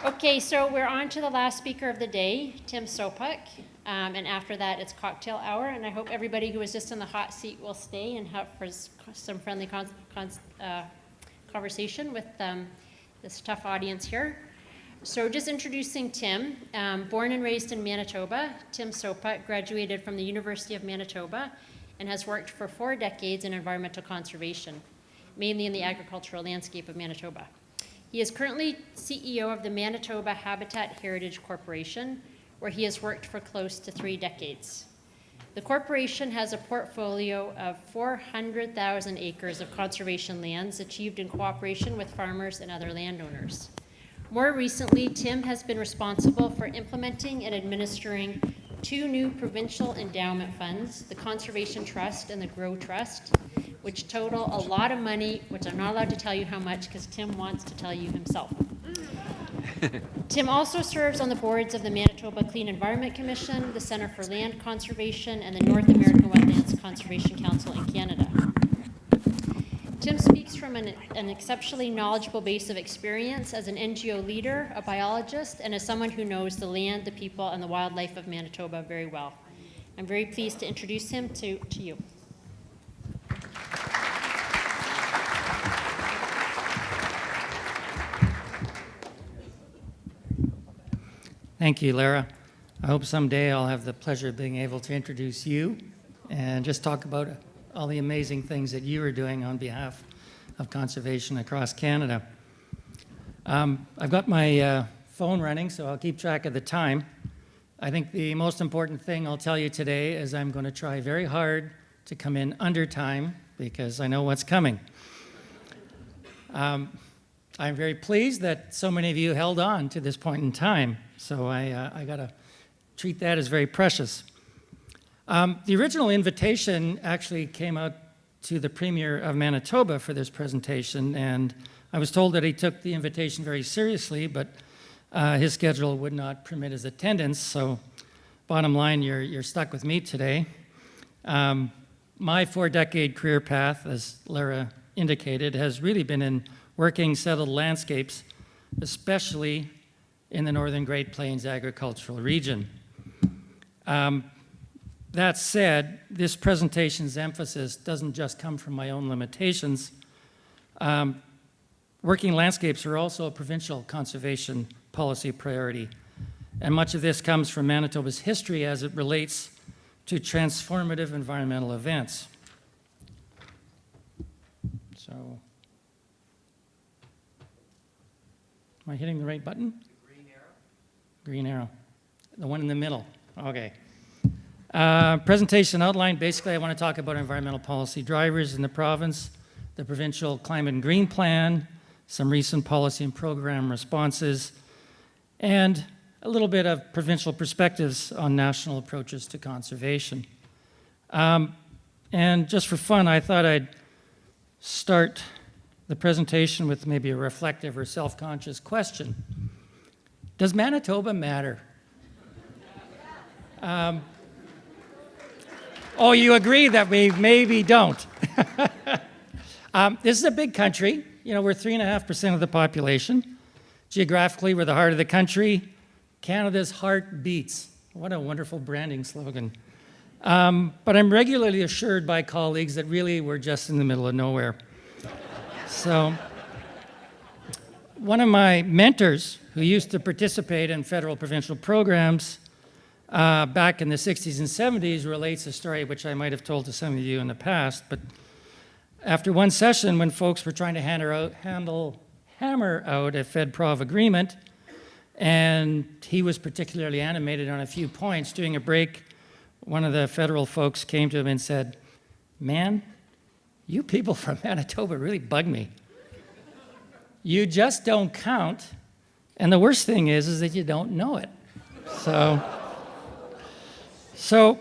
Okay, so we're on to the last speaker of the day, Tim Sopuck. And after that, it's cocktail hour. And I hope everybody who was just in the hot seat will stay and have for some friendly conversation with this tough audience here. So just introducing Tim, born and raised in Manitoba, Tim Sopuck graduated from the University of Manitoba and has worked for 4 decades in environmental conservation, mainly in the agricultural landscape of Manitoba. He is currently CEO of the Manitoba Habitat Heritage Corporation, where he has worked for close to 3 decades. The corporation has a portfolio of 400,000 acres of conservation lands achieved in cooperation with farmers and other landowners. More recently, Tim has been responsible for implementing and administering 2 new provincial endowment funds, the Conservation Trust and the Grow Trust, which total a lot of money, which I'm not allowed to tell you how much because Tim wants to tell you himself. Tim also serves on the boards of the Manitoba Clean Environment Commission, the Centre for Land Conservation, and the North American Wetlands Conservation Council in Canada. Tim speaks from an exceptionally knowledgeable base of experience as an NGO leader, a biologist, and as someone who knows the land, the people, and the wildlife of Manitoba very well. I'm very pleased to introduce him to you. Thank you, Lara. I hope someday I'll have the pleasure of being able to introduce you and just talk about all the amazing things that you are doing on behalf of conservation across Canada. I've got my phone running, so I'll keep track of the time. I think the most important thing I'll tell you today is I'm going to try very hard to come in under time because I know what's coming. I'm very pleased that so many of you held on to this point in time, so I got to treat that as very precious. The original invitation actually came out to the Premier of Manitoba for this presentation, and I was told that he took the invitation very seriously, but his schedule would not permit his attendance, so bottom line, you're stuck with me today. My 4-decade career path, as Lara indicated, has really been in working settled landscapes, especially in the Northern Great Plains agricultural region. That said, this presentation's emphasis doesn't just come from my own limitations. Working landscapes are also a provincial conservation policy priority, and much of this comes from Manitoba's history as it relates to transformative environmental events. So, am I hitting the right button? Green arrow. Green arrow. The one in the middle. Okay. Presentation outline. Basically, I want to talk about environmental policy drivers in the province, the provincial climate and green plan, some recent policy and program responses, and a little bit of provincial perspectives on national approaches to conservation. And just for fun, I thought I'd start the presentation with maybe a reflective or self-conscious question. Does Manitoba matter? Oh, you agree that we maybe don't. This is a big country. You know, we're 3.5% of the population. Geographically, we're the heart of the country. Canada's heart beats. What a wonderful branding slogan. But I'm regularly assured by colleagues that really we're just in the middle of nowhere. So, one of my mentors who used to participate in federal provincial programs back in the 60s and 70s relates a story which I might have told to some of you in the past, but after one session when folks were trying to hammer out a Fed-Prov agreement, and he was particularly animated on a few points, during a break, one of the federal folks came to him and said, "Man, you people from Manitoba really bug me. You just don't count, and the worst thing is that you don't know it." So,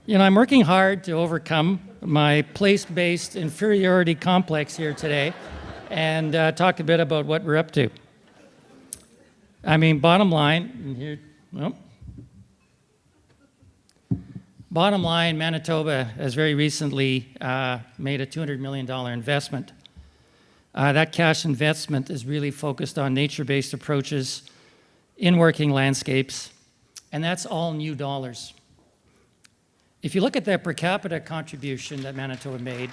you know, I'm working hard to overcome my place-based inferiority complex here today and talk a bit about what we're up to. I mean, bottom line, bottom line, Manitoba has very recently made a $200 million investment That cash investment is really focused on nature-based approaches in working landscapes, and that's all new dollars. If you look at the per capita contribution that Manitoba made,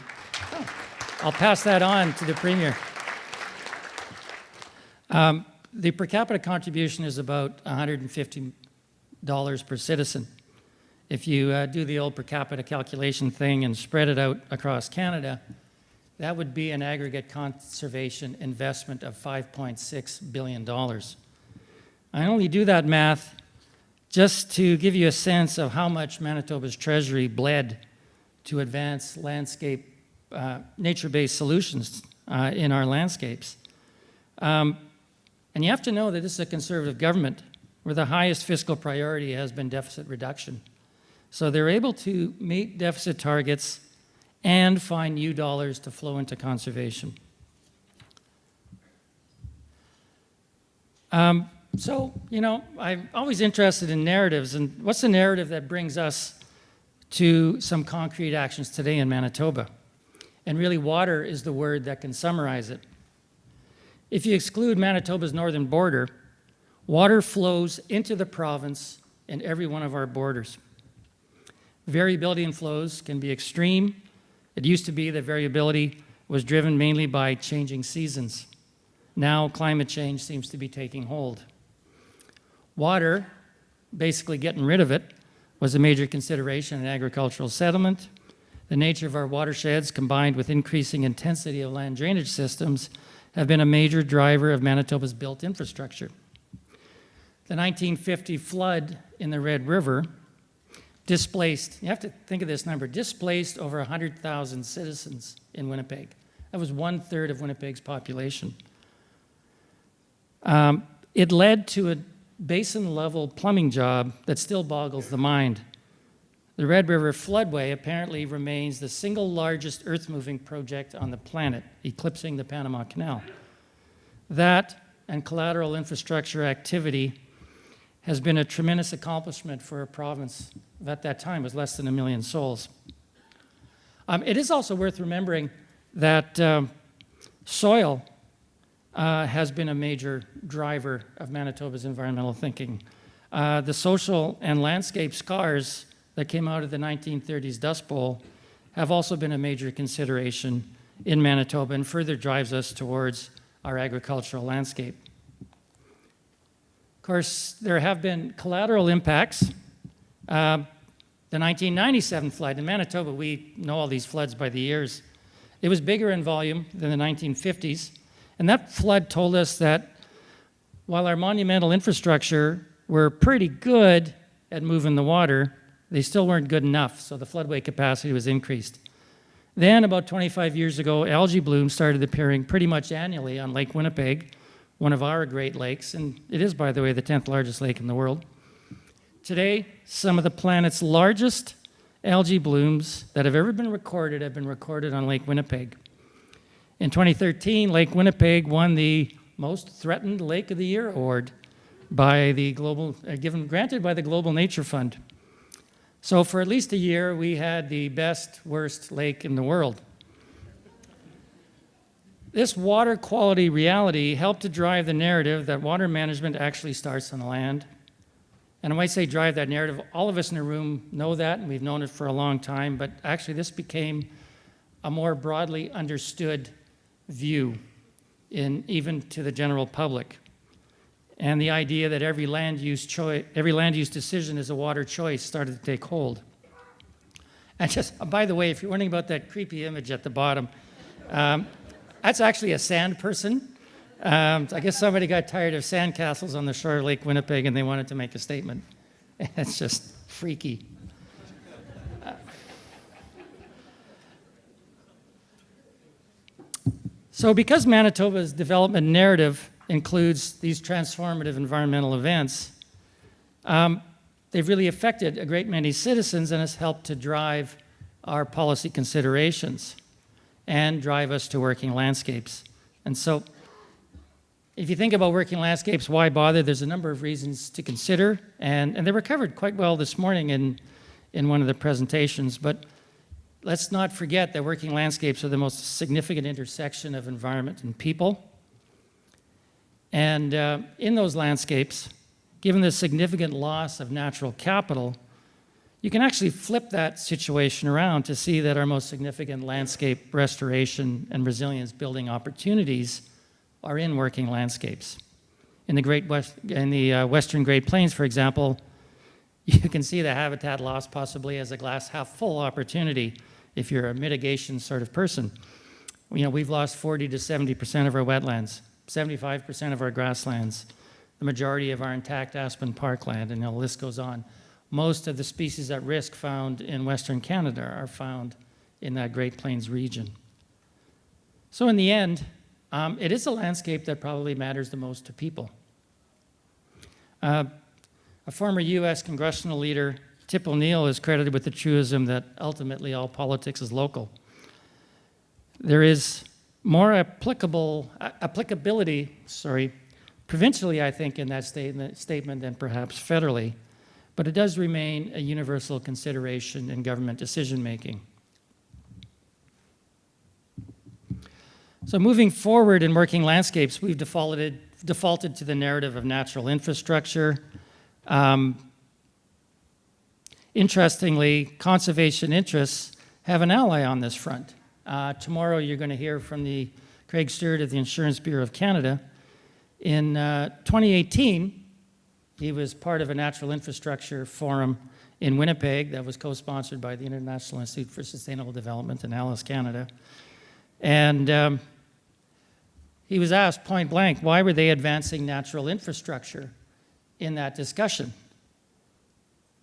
I'll pass that on to the Premier. The per capita contribution is about $150 per citizen. If you do the old per capita calculation thing and spread it out across Canada, that would be an aggregate conservation investment of $5.6 billion. I only do that math just to give you a sense of how much Manitoba's Treasury bled to advance landscape, nature-based solutions in our landscapes. And you have to know that this is a conservative government where the highest fiscal priority has been deficit reduction. So they're able to meet deficit targets and find new dollars to flow into conservation. So, you know, I'm always interested in narratives, and what's the narrative that brings us to some concrete actions today in Manitoba? And really, water is the word that can summarize it. If you exclude Manitoba's northern border, water flows into the province in every one of our borders. Variability in flows can be extreme. It used to be that variability was driven mainly by changing seasons. Now climate change seems to be taking hold. Water, basically getting rid of it, was a major consideration in agricultural settlement. The nature of our watersheds, combined with increasing intensity of land drainage systems, have been a major driver of Manitoba's built infrastructure. The 1950 flood in the Red River displaced, you have to think of this number, displaced over 100,000 citizens in Winnipeg. That was 1/3 of Winnipeg's population. It led to a basin-level plumbing job that still boggles the mind. The Red River floodway apparently remains the single largest earth-moving project on the planet, eclipsing the Panama Canal. That and collateral infrastructure activity has been a tremendous accomplishment for a province that at that time was less than 1 million souls. It is also worth remembering that soil has been a major driver of Manitoba's environmental thinking. The social and landscape scars that came out of the 1930s Dust Bowl have also been a major consideration in Manitoba and further drives us towards our agricultural landscape. Of course, there have been collateral impacts. The 1997 flood in Manitoba, we know all these floods by the years. It was bigger in volume than the 1950s. And that flood told us that while our monumental infrastructure were pretty good at moving the water, they still weren't good enough, so the floodway capacity was increased. Then, about 25 years ago, algae blooms started appearing pretty much annually on Lake Winnipeg, one of our Great Lakes, and it is, by the way, the 10th largest lake in the world. Today, some of the planet's largest algae blooms that have ever been recorded have been recorded on Lake Winnipeg. In 2013, Lake Winnipeg won the Most Threatened Lake of the Year award by the granted by the Global Nature Fund. So for at least a year, we had the best, worst lake in the world. This water quality reality helped to drive the narrative that water management actually starts on the land. And when I say drive that narrative, all of us in the room know that, and we've known it for a long time, but actually this became a more broadly understood view even to the general public. And the idea that every land use decision is a water choice started to take hold. And just, by the way, if you're wondering about that creepy image at the bottom, that's actually a sand person. I guess somebody got tired of sand castles on the shore of Lake Winnipeg and they wanted to make a statement. It's just freaky. So because Manitoba's development narrative includes these transformative environmental events, they've really affected a great many citizens and has helped to drive our policy considerations and drive us to working landscapes. And so if you think about working landscapes, why bother? There's a number of reasons to consider, and they were covered quite well this morning in one of the presentations. But let's not forget that working landscapes are the most significant intersection of environment and people. And in those landscapes, given the significant loss of natural capital, you can actually flip that situation around to see that our most significant landscape restoration and resilience building opportunities are in working landscapes. In the Western Great Plains, for example, you can see the habitat loss possibly as a glass half full opportunity if you're a mitigation sort of person. You know, we've lost 40 to 70% of our wetlands, 75% of our grasslands, the majority of our intact aspen parkland, and the list goes on. Most of the species at risk found in Western Canada are found in that Great Plains region. So in the end, it is a landscape that probably matters the most to people. A former US congressional leader, Tip O'Neill, is credited with the truism that ultimately all politics is local. There is more applicability, provincially, I think, in that statement than perhaps federally, but it does remain a universal consideration in government decision-making. So moving forward in working landscapes, we've defaulted to the narrative of natural infrastructure. Interestingly, conservation interests have an ally on this front. Tomorrow you're going to hear from Craig Stewart of the Insurance Bureau of Canada. In 2018, he was part of a natural infrastructure forum in Winnipeg that was co-sponsored by the International Institute for Sustainable Development and Alice Canada. And he was asked point blank, why were they advancing natural infrastructure in that discussion?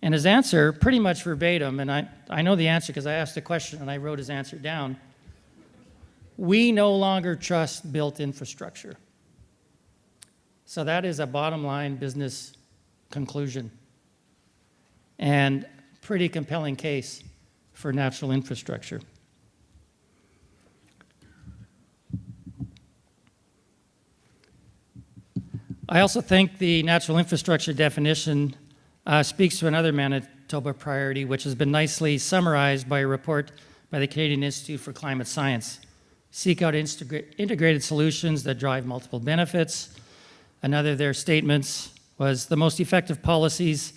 And his answer, pretty much verbatim, and I know the answer because I asked the question and I wrote his answer down. We no longer trust built infrastructure. So that is a bottom line business conclusion and pretty compelling case for natural infrastructure. I also think the natural infrastructure definition speaks to another Manitoba priority, which has been nicely summarized by a report by the Canadian Institute for Climate Science. Seek out integrated solutions that drive multiple benefits. Another of their statements was the most effective policies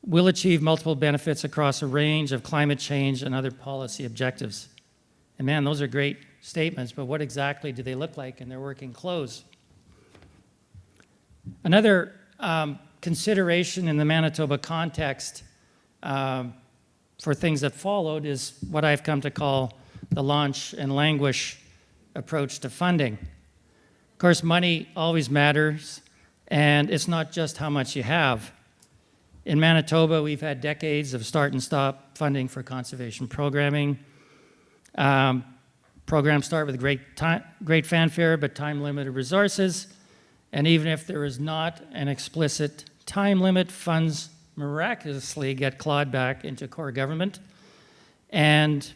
will achieve multiple benefits across a range of climate change and other policy objectives. And man, those are great statements, but what exactly do they look like in their working clothes? Another consideration in the Manitoba context for things that followed is what I've come to call the launch and languish approach to funding. Of course, money always matters, and it's not just how much you have. In Manitoba, we've had decades of start and stop funding for conservation programming. Programs start with great fanfare, but time-limited resources. And even if there is not an explicit time limit, funds miraculously get clawed back into core government. And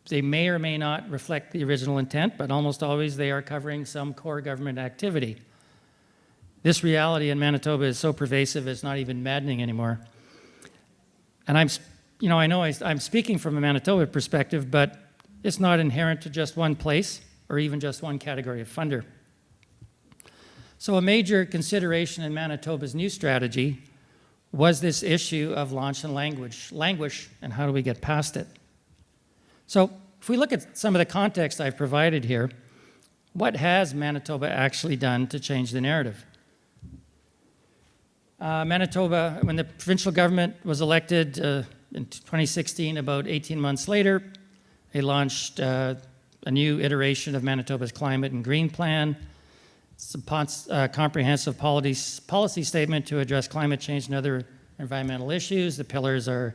they may or may not reflect the original intent, but almost always they are covering some core government activity. This reality in Manitoba is so pervasive it's not even maddening anymore. And I know I'm speaking from a Manitoba perspective, but it's not inherent to just one place or even just one category of funder. So a major consideration in Manitoba's new strategy was this issue of launch and languish, and how do we get past it? So if we look at some of the context I've provided here, what has Manitoba actually done to change the narrative? Manitoba, when the provincial government was elected in 2016, about 18 months later, they launched a new iteration of Manitoba's Climate and Green Plan. It's a comprehensive policy statement to address climate change and other environmental issues. The pillars are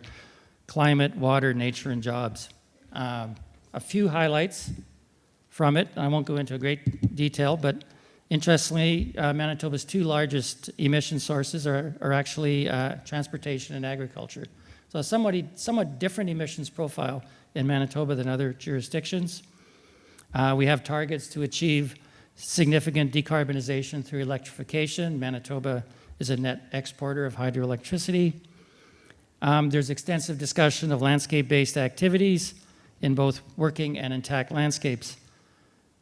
climate, water, nature, and jobs. A few highlights from it. I won't go into great detail, but interestingly, Manitoba's two largest emission sources are actually transportation and agriculture. So a somewhat different emissions profile in Manitoba than other jurisdictions. We have targets to achieve significant decarbonization through electrification. Manitoba is a net exporter of hydroelectricity. There's extensive discussion of landscape-based activities in both working and intact landscapes.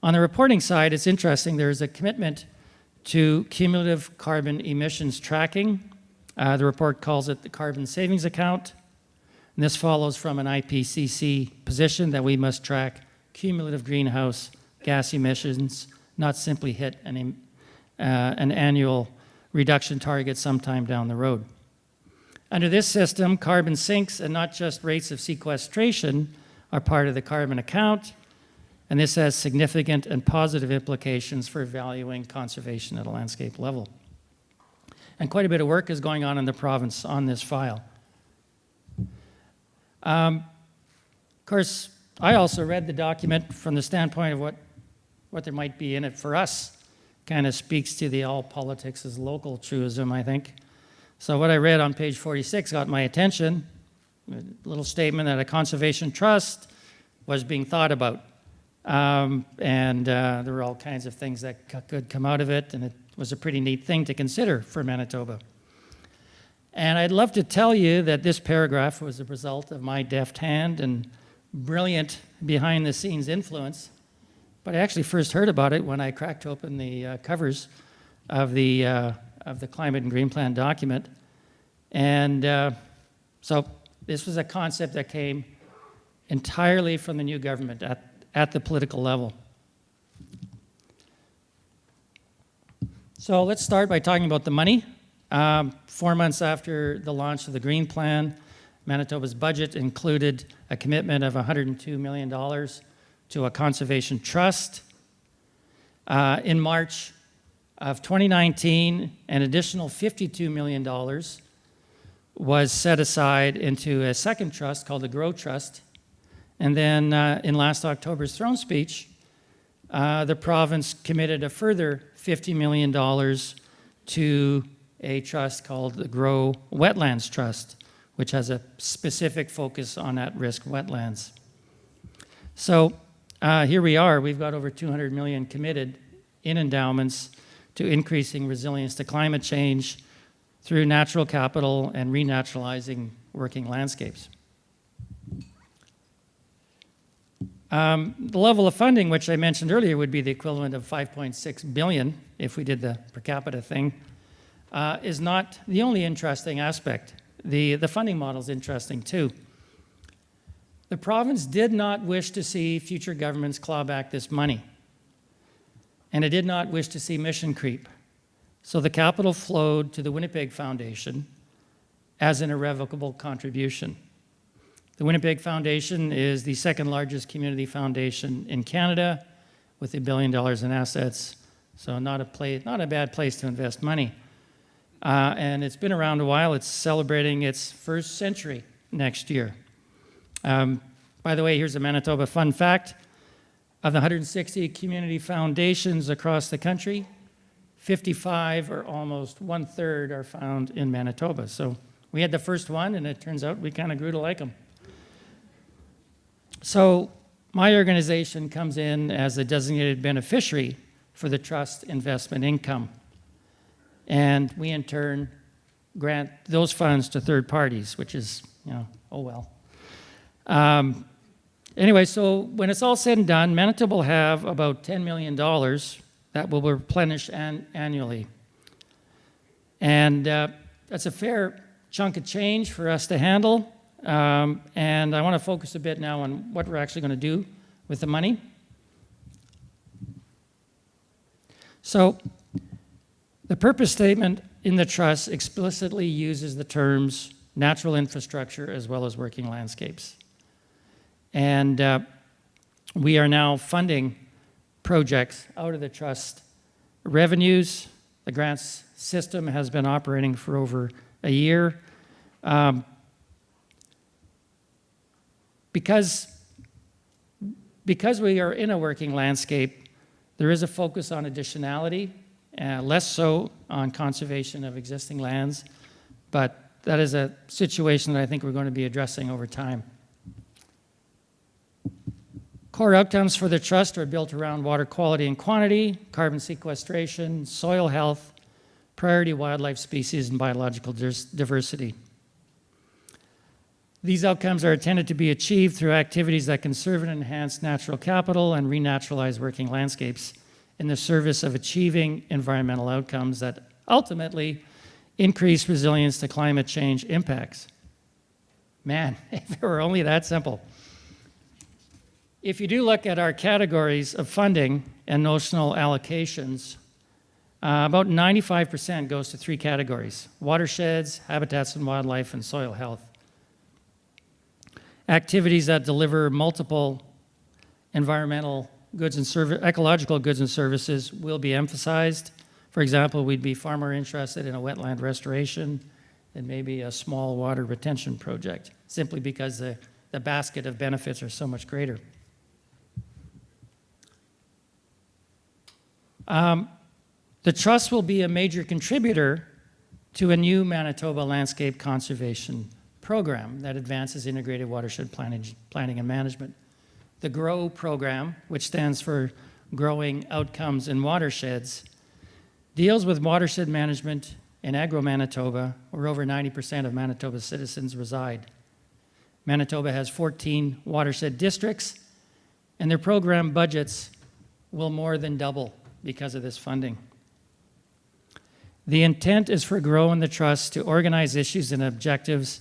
On the reporting side, it's interesting, there's a commitment to cumulative carbon emissions tracking. The report calls it the carbon savings account. And this follows from an IPCC position that we must track cumulative greenhouse gas emissions, not simply hit an annual reduction target sometime down the road. Under this system, carbon sinks and not just rates of sequestration are part of the carbon account, and this has significant and positive implications for valuing conservation at a landscape level. And quite a bit of work is going on in the province on this file. Of course, I also read the document from the standpoint of what there might be in it for us. Kind of speaks to the all politics is local truism, I think. So what I read on page 46 got my attention. A little statement that a conservation trust was being thought about. There were all kinds of things that could come out of it, and it was a pretty neat thing to consider for Manitoba. And I'd love to tell you that this paragraph was a result of my deft hand and brilliant behind-the-scenes influence, but I actually first heard about it when I cracked open the covers of the Climate and Green Plan document. And so this was a concept that came entirely from the new government at the political level. So let's start by talking about the money. 4 months after the launch of the Green Plan, Manitoba's budget included a commitment of $102 million to a conservation trust. In March of 2019, an additional $52 million was set aside into a second trust called the Grow Trust. And then in last October's throne speech, the province committed a further $50 million to a trust called the Grow Wetlands Trust, which has a specific focus on at-risk wetlands. So here we are. We've got over $200 million committed in endowments to increasing resilience to climate change through natural capital and renaturalizing working landscapes. The level of funding, which I mentioned earlier, would be the equivalent of $5.6 billion if we did the per capita thing, is not the only interesting aspect. The funding model is interesting too. The province did not wish to see future governments claw back this money, and it did not wish to see mission creep. So the capital flowed to the Winnipeg Foundation as an irrevocable contribution. The Winnipeg Foundation is the second largest community foundation in Canada with $1 billion in assets, so not a bad place to invest money. And it's been around a while. It's celebrating its first century next year. By the way, here's a Manitoba fun fact. Of the 160 community foundations across the country, 55, or almost 1/3, are found in Manitoba. So we had the first one, and it turns out we kind of grew to like them. So my organization comes in as a designated beneficiary for the trust investment income. And we, in turn, grant those funds to third parties, which is, oh well. Anyway, so when it's all said and done, Manitoba will have about $10 million that will replenish annually. And that's a fair chunk of change for us to handle. And I want to focus a bit now on what we're actually going to do with the money. So the purpose statement in the trust explicitly uses the terms natural infrastructure as well as working landscapes. And we are now funding projects out of the trust revenues. The grants system has been operating for over a year. Because we are in a working landscape, there is a focus on additionality, less so on conservation of existing lands, but that is a situation that I think we're going to be addressing over time. Core outcomes for the trust are built around water quality and quantity, carbon sequestration, soil health, priority wildlife species, and biological diversity. These outcomes are intended to be achieved through activities that conserve and enhance natural capital and renaturalize working landscapes in the service of achieving environmental outcomes that ultimately increase resilience to climate change impacts. Man, if it were only that simple. If you do look at our categories of funding and notional allocations, about 95% goes to 3 categories: watersheds, habitats and wildlife, and soil health. Activities that deliver multiple environmental goods and ecological goods and services will be emphasized. For example, we'd be far more interested in a wetland restoration than maybe a small water retention project, simply because the basket of benefits are so much greater. The Trust will be a major contributor to a new Manitoba landscape conservation program that advances integrated watershed planning and management. The GROW program, which stands for Growing Outcomes in Watersheds, deals with watershed management in agro-Manitoba, where over 90% of Manitoba's citizens reside. Manitoba has 14 watershed districts, and their program budgets will more than double because of this funding. The intent is for GROW and the Trust to organize issues and objectives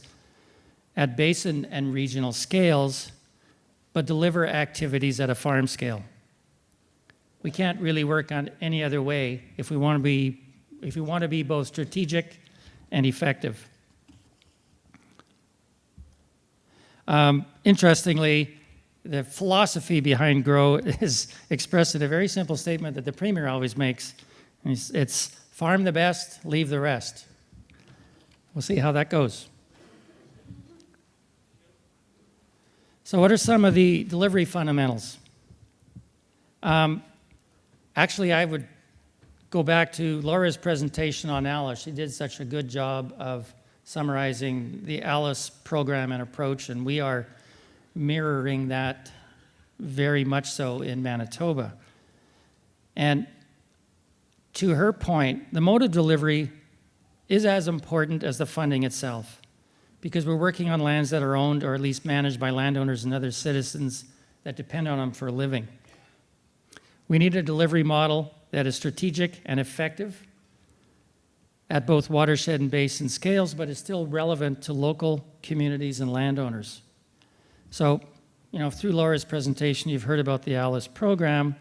at basin and regional scales, but deliver activities at a farm scale. We can't really work on any other way if we want to be both strategic and effective. Interestingly, the philosophy behind GROW is expressed in a very simple statement that the Premier always makes. It's farm the best, leave the rest. We'll see how that goes. So what are some of the delivery fundamentals? Actually, I would go back to Laura's presentation on ALICE. She did such a good job of summarizing the ALICE program and approach, and we are mirroring that very much so in Manitoba. And to her point, the mode of delivery is as important as the funding itself, because we're working on lands that are owned or at least managed by landowners and other citizens that depend on them for a living. We need a delivery model that is strategic and effective at both watershed and basin scales, but is still relevant to local communities and landowners. So, through Laura's presentation, you've heard about the ALICE program,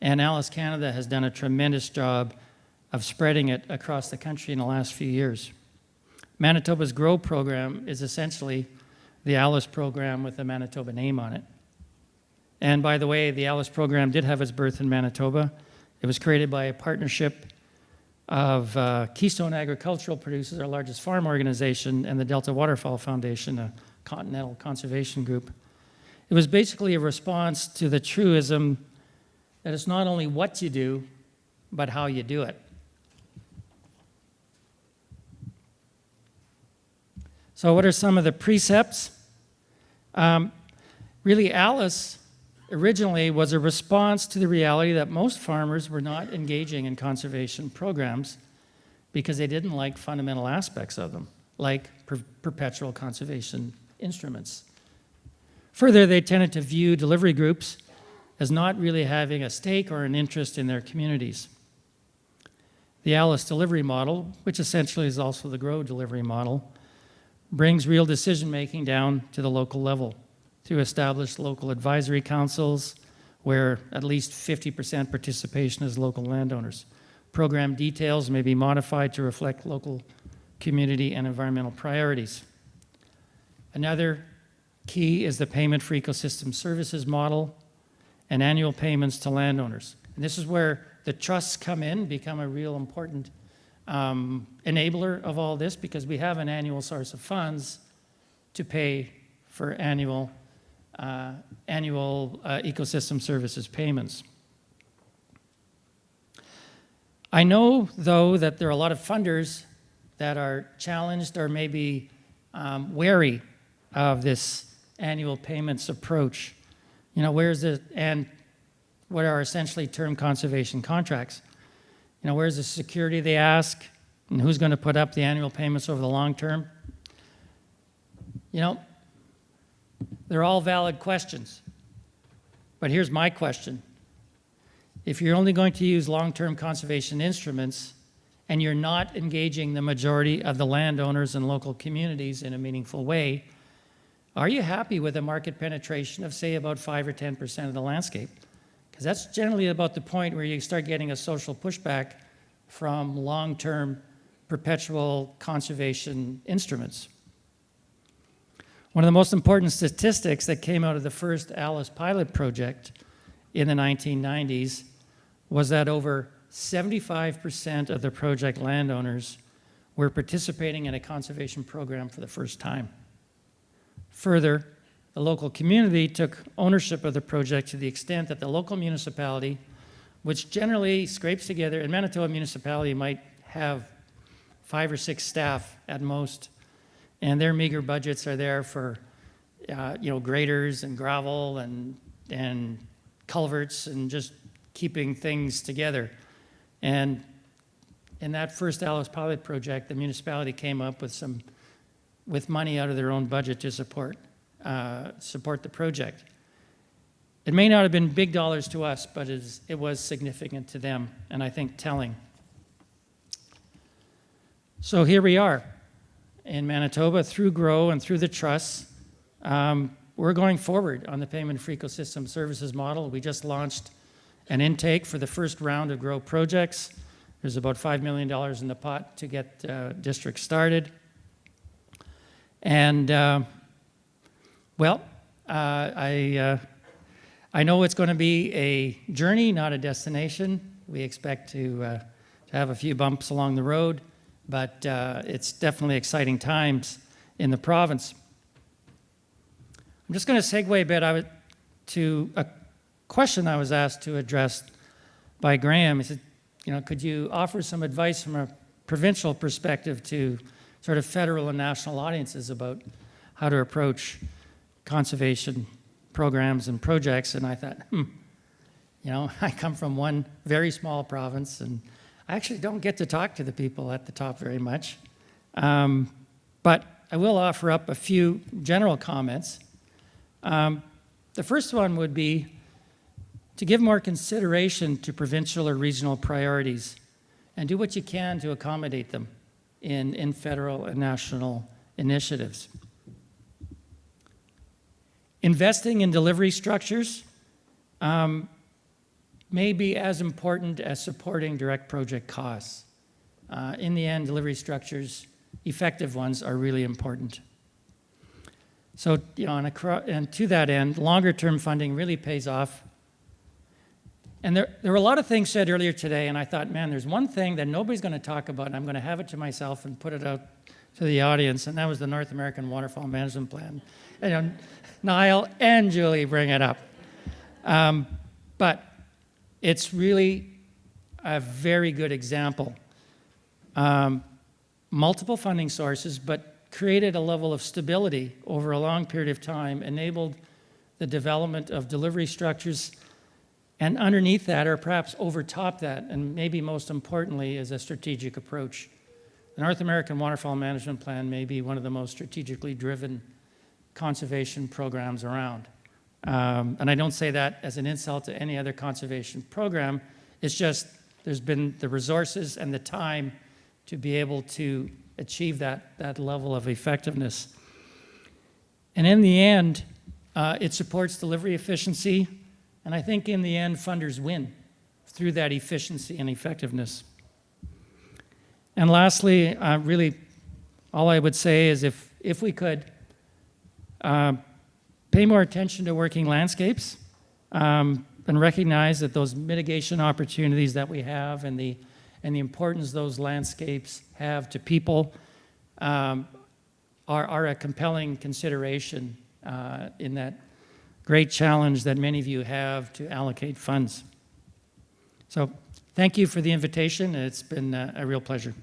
and ALICE Canada has done a tremendous job of spreading it across the country in the last few years. Manitoba's GROW program is essentially the ALICE program with the Manitoba name on it. And by the way, the ALICE program did have its birth in Manitoba. It was created by a partnership of Keystone Agricultural Producers, our largest farm organization, and the Delta Waterfowl Foundation, a continental conservation group. It was basically a response to the truism that it's not only what you do, but how you do it. So what are some of the precepts? Really, ALICE originally was a response to the reality that most farmers were not engaging in conservation programs because they didn't like fundamental aspects of them, like perpetual conservation instruments. Further, they tended to view delivery groups as not really having a stake or an interest in their communities. The ALICE delivery model, which essentially is also the GROW delivery model, brings real decision-making down to the local level through established local advisory councils where at least 50% participation is local landowners. Program details may be modified to reflect local community and environmental priorities. Another key is the payment for ecosystem services model and annual payments to landowners. And this is where the trusts come in, become a real important enabler of all this, because we have an annual source of funds to pay for annual ecosystem services payments. I know, though, that there are a lot of funders that are challenged or maybe wary of this annual payments approach. Where's the, and what are essentially term conservation contracts? Where's the security they ask, and who's going to put up the annual payments over the long term? You know, they're all valid questions. But here's my question. If you're only going to use long-term conservation instruments and you're not engaging the majority of the landowners and local communities in a meaningful way, are you happy with a market penetration of, say, about 5 or 10% of the landscape? Because that's generally about the point where you start getting a social pushback from long-term perpetual conservation instruments. One of the most important statistics that came out of the first ALICE pilot project in the 1990s was that over 75% of the project landowners were participating in a conservation program for the first time. Further, the local community took ownership of the project to the extent that the local municipality, which generally scrapes together, and Manitoba municipality might have 5 or 6 staff at most, and their meager budgets are there for graders and gravel and culverts and just keeping things together. And in that first ALICE pilot project, the municipality came up with money out of their own budget to support the project. It may not have been big dollars to us, but it was significant to them, and I think telling. So here we are in Manitoba through GROW and through the trusts. We're going forward on the payment for ecosystem services model. We just launched an intake for the first round of GROW projects. There's about $5 million in the pot to get districts started. And, I know it's going to be a journey, not a destination. We expect to have a few bumps along the road, but it's definitely exciting times in the province. I'm just going to segue a bit to a question I was asked to address by Graham. He said, could you offer some advice from a provincial perspective to sort of federal and national audiences about how to approach conservation programs and projects? And I thought, I come from one very small province, and I actually don't get to talk to the people at the top very much. But I will offer up a few general comments. The first one would be to give more consideration to provincial or regional priorities and do what you can to accommodate them in federal and national initiatives. Investing in delivery structures may be as important as supporting direct project costs. In the end, delivery structures, effective ones, are really important. So, and to that end, longer-term funding really pays off. And there were a lot of things said earlier today, and I thought, man, there's one thing that nobody's going to talk about, and I'm going to have it to myself and put it out to the audience, and that was the North American Waterfall Management Plan. And Niall and Julie bring it up. But it's really a very good example. Multiple funding sources, but created a level of stability over a long period of time, enabled the development of delivery structures, and underneath that, or perhaps overtop that, and maybe most importantly, is a strategic approach. The North American Waterfall Management Plan may be one of the most strategically driven conservation programs around. And I don't say that as an insult to any other conservation program. It's just there's been the resources and the time to be able to achieve that level of effectiveness. And in the end, it supports delivery efficiency, and I think in the end, funders win through that efficiency and effectiveness. And lastly, really, all I would say is if we could pay more attention to working landscapes and recognize that those mitigation opportunities that we have and the importance those landscapes have to people are a compelling consideration in that great challenge that many of you have to allocate funds. So thank you for the invitation. It's been a real pleasure.